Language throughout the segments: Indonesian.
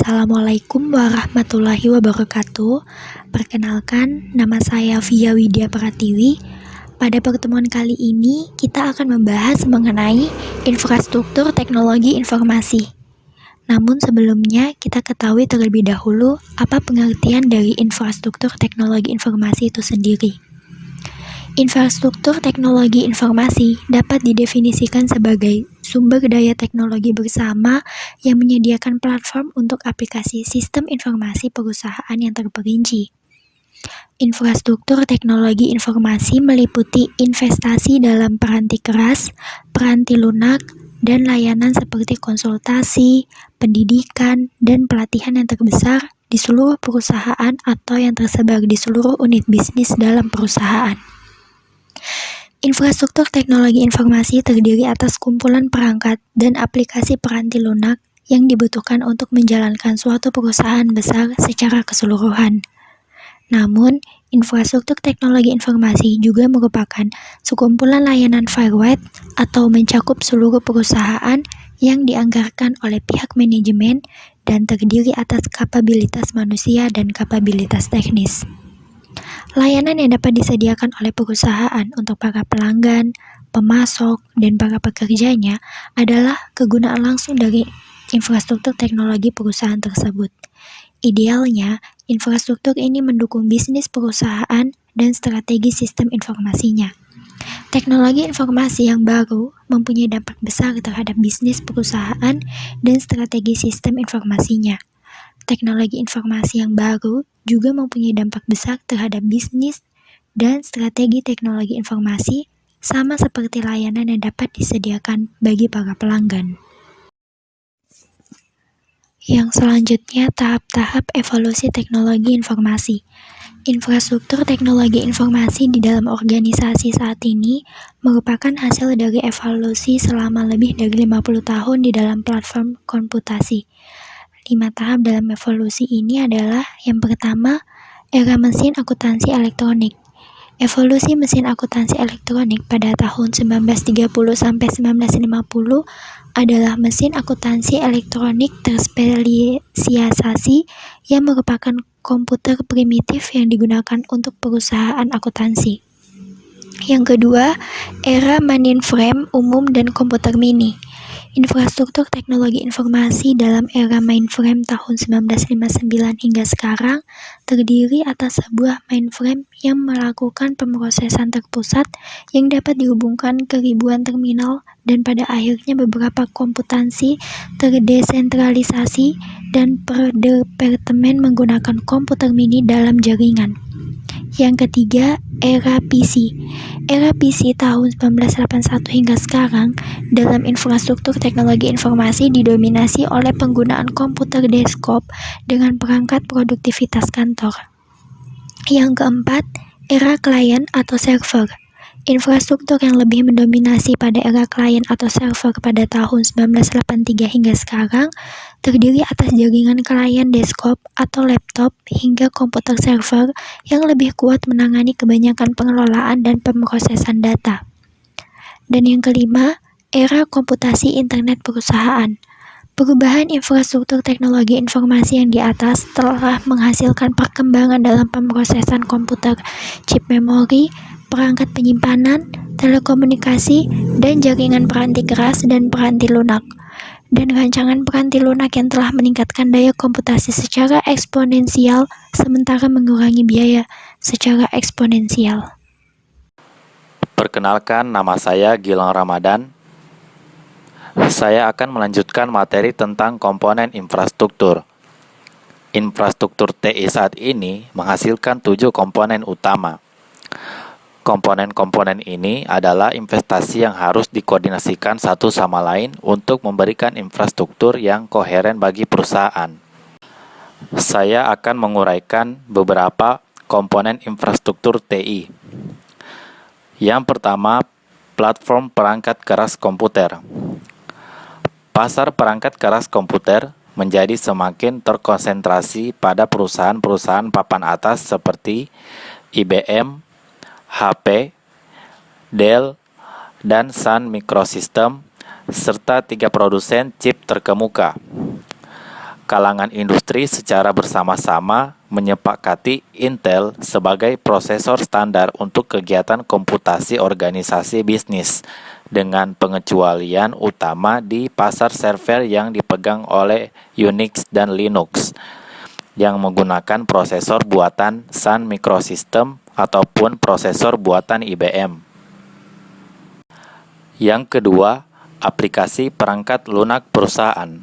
Assalamualaikum warahmatullahi wabarakatuh. Perkenalkan, nama saya Via Widya Pratiwi. Pada pertemuan kali ini, kita akan membahas mengenai infrastruktur teknologi informasi. Namun sebelumnya, kita ketahui terlebih dahulu apa pengertian dari infrastruktur teknologi informasi itu sendiri. Infrastruktur teknologi informasi dapat didefinisikan sebagai sumber daya teknologi bersama yang menyediakan platform untuk aplikasi sistem informasi perusahaan yang terperinci. Infrastruktur teknologi informasi meliputi investasi dalam peranti keras, peranti lunak, dan layanan seperti konsultasi, pendidikan, dan pelatihan yang terbesar di seluruh perusahaan atau yang tersebar di seluruh unit bisnis dalam perusahaan. Infrastruktur teknologi informasi terdiri atas kumpulan perangkat dan aplikasi peranti lunak yang dibutuhkan untuk menjalankan suatu perusahaan besar secara keseluruhan. Namun, infrastruktur teknologi informasi juga merupakan sekumpulan layanan firewall atau mencakup seluruh perusahaan yang dianggarkan oleh pihak manajemen dan terdiri atas kapabilitas manusia dan kapabilitas teknis. Layanan yang dapat disediakan oleh perusahaan untuk para pelanggan, pemasok, dan para pekerjanya adalah kegunaan langsung dari infrastruktur teknologi perusahaan tersebut. Idealnya, infrastruktur ini mendukung bisnis perusahaan dan strategi sistem informasinya. Teknologi informasi yang baru mempunyai dampak besar terhadap bisnis perusahaan dan strategi sistem informasinya. Teknologi informasi yang baru juga mempunyai dampak besar terhadap bisnis dan strategi teknologi informasi, sama seperti layanan yang dapat disediakan bagi para pelanggan. Yang selanjutnya, tahap-tahap evolusi teknologi informasi. Infrastruktur teknologi informasi di dalam organisasi saat ini merupakan hasil dari evolusi selama lebih dari 50 tahun di dalam platform komputasi. 5 tahap dalam evolusi ini adalah yang pertama, era mesin akuntansi elektronik. Evolusi mesin akuntansi elektronik pada tahun 1930 sampai 1950 adalah mesin akuntansi elektronik terspesialisasi yang merupakan komputer primitif yang digunakan untuk perusahaan akuntansi. Yang kedua, era mainframe umum dan komputer mini. Infrastruktur teknologi informasi dalam era mainframe tahun 1959 hingga sekarang terdiri atas sebuah mainframe yang melakukan pemrosesan terpusat yang dapat dihubungkan ke ribuan terminal dan pada akhirnya beberapa komputansi terdesentralisasi dan per departemen menggunakan komputer mini dalam jaringan. Yang ketiga, era PC. Era PC tahun 1981 hingga sekarang dalam infrastruktur teknologi informasi didominasi oleh penggunaan komputer desktop dengan perangkat produktivitas kantor. Yang keempat, era klien atau server. Infrastruktur yang lebih mendominasi pada era klien atau server pada tahun 1983 hingga sekarang terdiri atas jaringan klien desktop atau laptop hingga komputer server yang lebih kuat menangani kebanyakan pengelolaan dan pemrosesan data. Dan yang kelima, era komputasi internet perusahaan. Perubahan infrastruktur teknologi informasi yang di atas telah menghasilkan perkembangan dalam pemrosesan komputer, chip memori, perangkat penyimpanan, telekomunikasi, dan jaringan peranti keras dan peranti lunak. Dan rancangan peranti lunak yang telah meningkatkan daya komputasi secara eksponensial sementara mengurangi biaya secara eksponensial. Perkenalkan, nama saya Gilang Ramadan. Saya akan melanjutkan materi tentang komponen infrastruktur. Infrastruktur TI saat ini menghasilkan 7 komponen utama. Komponen-komponen ini adalah investasi yang harus dikoordinasikan satu sama lain untuk memberikan infrastruktur yang koheren bagi perusahaan. Saya akan menguraikan beberapa komponen infrastruktur TI. Yang pertama, platform perangkat keras komputer. Pasar perangkat keras komputer menjadi semakin terkonsentrasi pada perusahaan-perusahaan papan atas seperti IBM, HP, Dell, dan Sun Microsystem, serta 3 produsen chip terkemuka. kalangan industri secara bersama-sama menyepakati Intel sebagai prosesor standar untuk kegiatan komputasi organisasi bisnis, dengan pengecualian utama di pasar server yang dipegang oleh Unix dan Linux, yang menggunakan prosesor buatan Sun Microsystem ataupun prosesor buatan IBM. Yang kedua, aplikasi perangkat lunak perusahaan.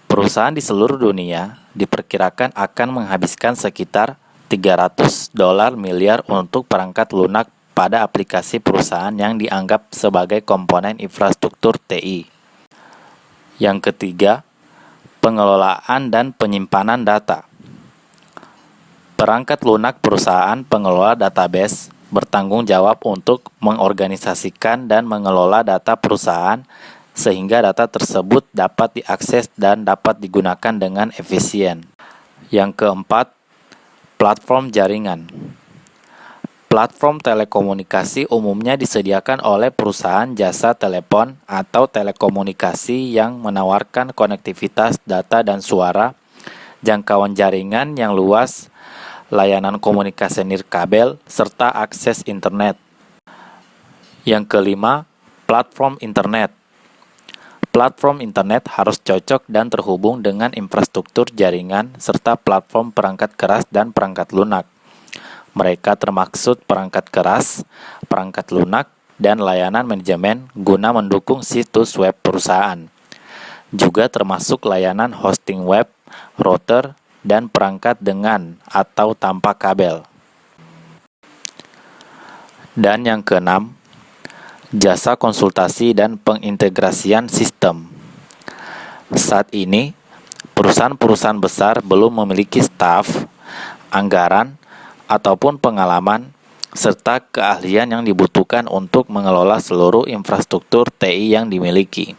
Perusahaan di seluruh dunia diperkirakan akan menghabiskan sekitar $300 miliar untuk perangkat lunak pada aplikasi perusahaan yang dianggap sebagai komponen infrastruktur TI. Yang ketiga, pengelolaan dan penyimpanan data. Perangkat lunak perusahaan pengelola database bertanggung jawab untuk mengorganisasikan dan mengelola data perusahaan sehingga data tersebut dapat diakses dan dapat digunakan dengan efisien. Yang keempat, platform jaringan. Platform telekomunikasi umumnya disediakan oleh perusahaan jasa telepon atau telekomunikasi yang menawarkan konektivitas data dan suara, jangkauan jaringan yang luas, layanan komunikasi nirkabel, serta akses internet. Yang kelima, platform internet. Platform internet harus cocok dan terhubung dengan infrastruktur jaringan serta platform perangkat keras dan perangkat lunak. Mereka termaksud perangkat keras, perangkat lunak, dan layanan manajemen guna mendukung situs web perusahaan. Juga termasuk layanan hosting web, router, dan perangkat dengan atau tanpa kabel. Dan yang keenam, jasa konsultasi dan pengintegrasian sistem. Saat ini, perusahaan-perusahaan besar belum memiliki staf, anggaran, ataupun pengalaman, serta keahlian yang dibutuhkan untuk mengelola seluruh infrastruktur TI yang dimiliki.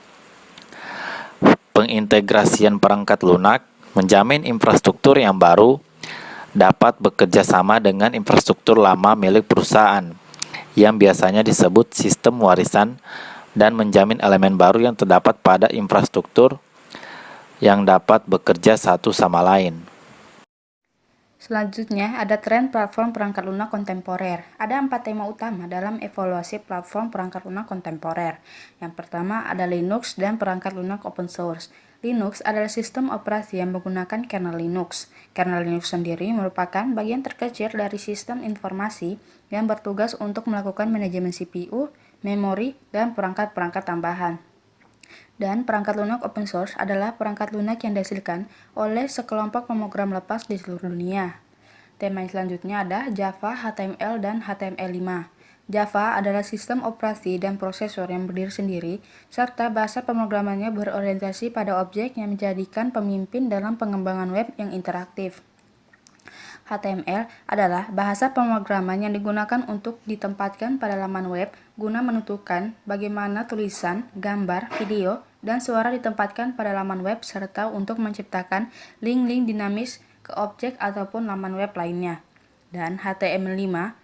Pengintegrasian perangkat lunak menjamin infrastruktur yang baru dapat bekerja sama dengan infrastruktur lama milik perusahaan, yang biasanya disebut sistem warisan, dan menjamin elemen baru yang terdapat pada infrastruktur yang dapat bekerja satu sama lain. Selanjutnya, ada tren platform perangkat lunak kontemporer. Ada 4 tema utama dalam evaluasi platform perangkat lunak kontemporer. Yang pertama ada Linux dan perangkat lunak open source. Linux adalah sistem operasi yang menggunakan kernel Linux. Kernel Linux sendiri merupakan bagian terkecil dari sistem informasi yang bertugas untuk melakukan manajemen CPU, memori, dan perangkat-perangkat tambahan. Dan perangkat lunak open source adalah perangkat lunak yang dihasilkan oleh sekelompok pemrogram lepas di seluruh dunia. Tema yang selanjutnya ada Java, HTML, dan HTML5. Java adalah sistem operasi dan prosesor yang berdiri sendiri, serta bahasa pemrogramannya berorientasi pada objek yang menjadikan pemimpin dalam pengembangan web yang interaktif. HTML adalah bahasa pemrograman yang digunakan untuk ditempatkan pada laman web guna menentukan bagaimana tulisan, gambar, video, dan suara ditempatkan pada laman web serta untuk menciptakan link-link dinamis ke objek ataupun laman web lainnya. Dan HTML5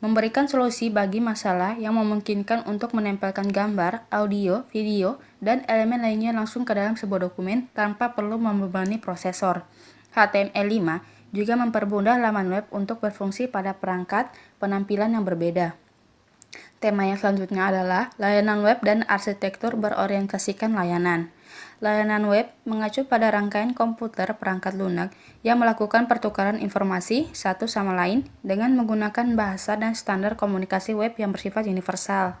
memberikan solusi bagi masalah yang memungkinkan untuk menempelkan gambar, audio, video, dan elemen lainnya langsung ke dalam sebuah dokumen tanpa perlu membebani prosesor. HTML5 juga mempermudah laman web untuk berfungsi pada perangkat penampilan yang berbeda. Tema yang selanjutnya adalah layanan web dan arsitektur berorientasikan layanan. Layanan web mengacu pada rangkaian komputer perangkat lunak yang melakukan pertukaran informasi satu sama lain dengan menggunakan bahasa dan standar komunikasi web yang bersifat universal.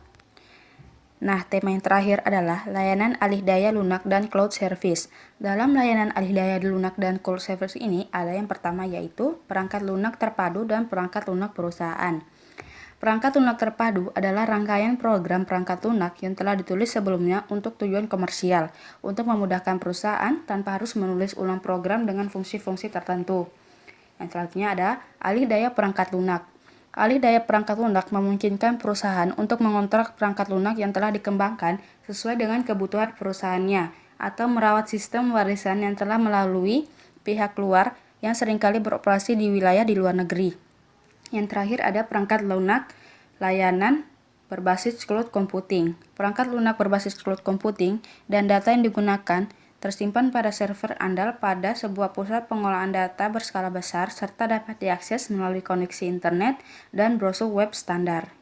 Nah, tema yang terakhir adalah layanan alih daya lunak dan cloud service. Dalam layanan alih daya lunak dan cloud service ini ada yang pertama yaitu perangkat lunak terpadu dan perangkat lunak perusahaan. Perangkat lunak terpadu adalah rangkaian program perangkat lunak yang telah ditulis sebelumnya untuk tujuan komersial, untuk memudahkan perusahaan tanpa harus menulis ulang program dengan fungsi-fungsi tertentu. Yang selanjutnya ada alih daya perangkat lunak. Alih daya perangkat lunak memungkinkan perusahaan untuk mengontrak perangkat lunak yang telah dikembangkan sesuai dengan kebutuhan perusahaannya atau merawat sistem warisan yang telah melalui pihak luar yang seringkali beroperasi di wilayah di luar negeri. Yang terakhir ada perangkat lunak layanan berbasis cloud computing. Perangkat lunak berbasis cloud computing dan data yang digunakan tersimpan pada server andal pada sebuah pusat pengolahan data berskala besar serta dapat diakses melalui koneksi internet dan browser web standar.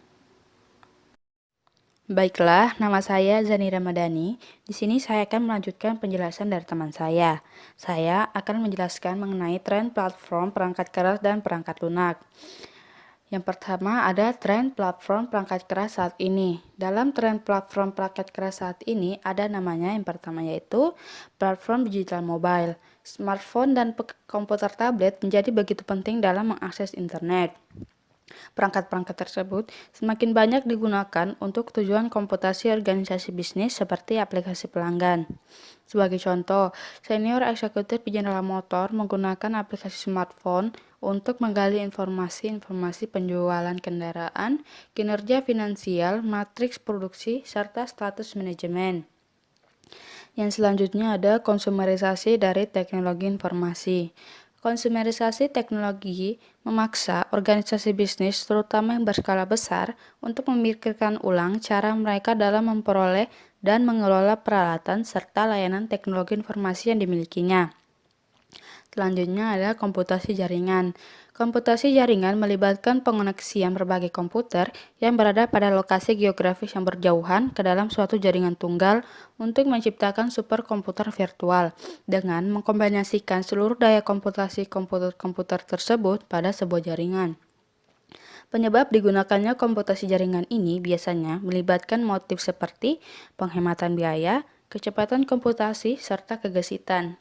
Baiklah, nama saya Zani Ramadhani. Di sini saya akan melanjutkan penjelasan dari teman saya. Saya akan menjelaskan mengenai tren platform perangkat keras dan perangkat lunak. Yang pertama ada tren platform perangkat keras saat ini. Dalam tren platform perangkat keras saat ini ada namanya yang pertama yaitu platform digital mobile. Smartphone dan komputer tablet menjadi begitu penting dalam mengakses internet. Perangkat-perangkat tersebut semakin banyak digunakan untuk tujuan komputasi organisasi bisnis seperti aplikasi pelanggan. Sebagai contoh, senior eksekutif di General Motor menggunakan aplikasi smartphone untuk menggali informasi penjualan kendaraan, kinerja finansial, matriks produksi, serta status manajemen. Yang selanjutnya ada konsumerisasi dari teknologi informasi. Konsumerisasi teknologi memaksa organisasi bisnis, terutama yang berskala besar, untuk memikirkan ulang cara mereka dalam memperoleh dan mengelola peralatan serta layanan teknologi informasi yang dimilikinya. Selanjutnya ada komputasi jaringan. Komputasi jaringan melibatkan pengoneksian berbagai komputer yang berada pada lokasi geografis yang berjauhan ke dalam suatu jaringan tunggal untuk menciptakan superkomputer virtual dengan mengkombinasikan seluruh daya komputasi komputer-komputer tersebut pada sebuah jaringan. Penyebab digunakannya komputasi jaringan ini biasanya melibatkan motif seperti penghematan biaya, kecepatan komputasi, serta kegesitan.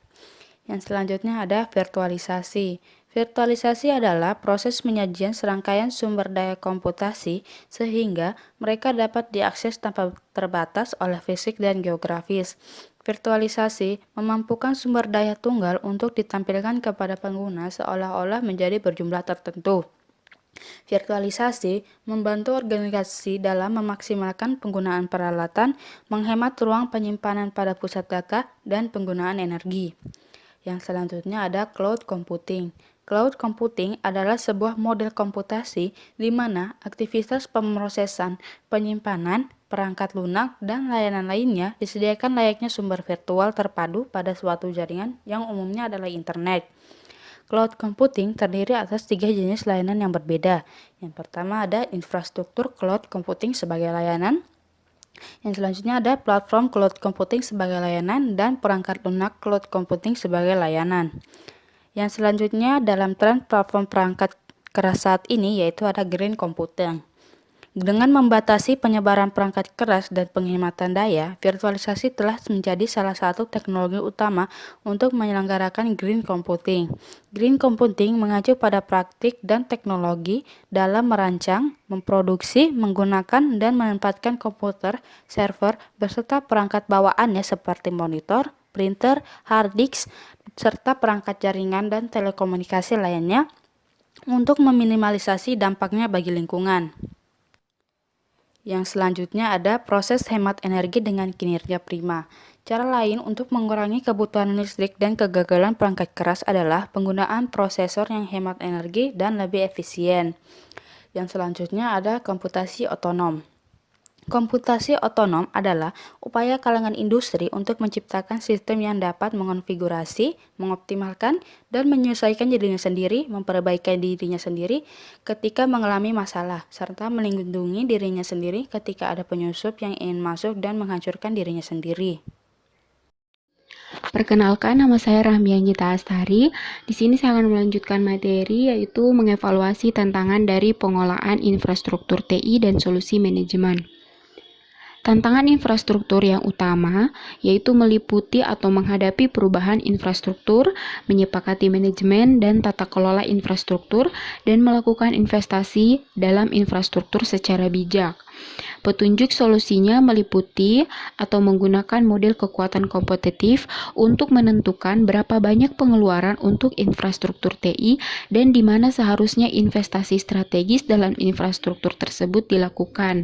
Yang selanjutnya ada virtualisasi. Virtualisasi adalah proses penyajian serangkaian sumber daya komputasi sehingga mereka dapat diakses tanpa terbatas oleh fisik dan geografis. Virtualisasi memampukan sumber daya tunggal untuk ditampilkan kepada pengguna seolah-olah menjadi berjumlah tertentu. Virtualisasi membantu organisasi dalam memaksimalkan penggunaan peralatan, menghemat ruang penyimpanan pada pusat data, dan penggunaan energi. Yang selanjutnya ada cloud computing. Cloud computing adalah sebuah model komputasi di mana aktivitas pemrosesan, penyimpanan, perangkat lunak, dan layanan lainnya disediakan layaknya sumber virtual terpadu pada suatu jaringan yang umumnya adalah internet. Cloud computing terdiri atas 3 jenis layanan yang berbeda. Yang pertama ada infrastruktur cloud computing sebagai layanan. Yang selanjutnya ada platform cloud computing sebagai layanan dan perangkat lunak cloud computing sebagai layanan. Yang selanjutnya dalam tren platform perangkat keras saat ini yaitu ada green computing. Dengan membatasi penyebaran perangkat keras dan penghematan daya, virtualisasi telah menjadi salah satu teknologi utama untuk menyelenggarakan green computing. Green computing mengacu pada praktik dan teknologi dalam merancang, memproduksi, menggunakan, dan menempatkan komputer, server, beserta perangkat bawaannya seperti monitor, printer, hard disk, serta perangkat jaringan dan telekomunikasi lainnya untuk meminimalisasi dampaknya bagi lingkungan. Yang selanjutnya ada proses hemat energi dengan kinerja prima. Cara lain untuk mengurangi kebutuhan listrik dan kegagalan perangkat keras adalah penggunaan prosesor yang hemat energi dan lebih efisien. Yang selanjutnya ada komputasi otonom. Komputasi otonom adalah upaya kalangan industri untuk menciptakan sistem yang dapat mengonfigurasi, mengoptimalkan, dan menyesuaikan dirinya sendiri, memperbaiki dirinya sendiri ketika mengalami masalah, serta melindungi dirinya sendiri ketika ada penyusup yang ingin masuk dan menghancurkan dirinya sendiri. Perkenalkan, nama saya Rahmi Anggita Astari. Di sini saya akan melanjutkan materi yaitu mengevaluasi tantangan dari pengolahan infrastruktur TI dan solusi manajemen. Tantangan infrastruktur yang utama yaitu meliputi atau menghadapi perubahan infrastruktur, menyepakati manajemen dan tata kelola infrastruktur, dan melakukan investasi dalam infrastruktur secara bijak. Petunjuk solusinya meliputi atau menggunakan model kekuatan kompetitif untuk menentukan berapa banyak pengeluaran untuk infrastruktur TI dan di mana seharusnya investasi strategis dalam infrastruktur tersebut dilakukan,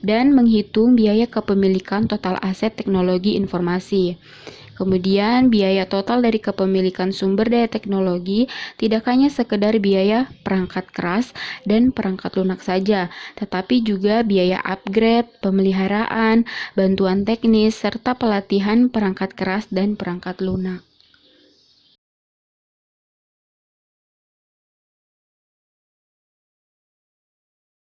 dan menghitung biaya kepemilikan total aset teknologi informasi. Kemudian, biaya total dari kepemilikan sumber daya teknologi tidak hanya sekedar biaya perangkat keras dan perangkat lunak saja, tetapi juga biaya upgrade, pemeliharaan, bantuan teknis, serta pelatihan perangkat keras dan perangkat lunak.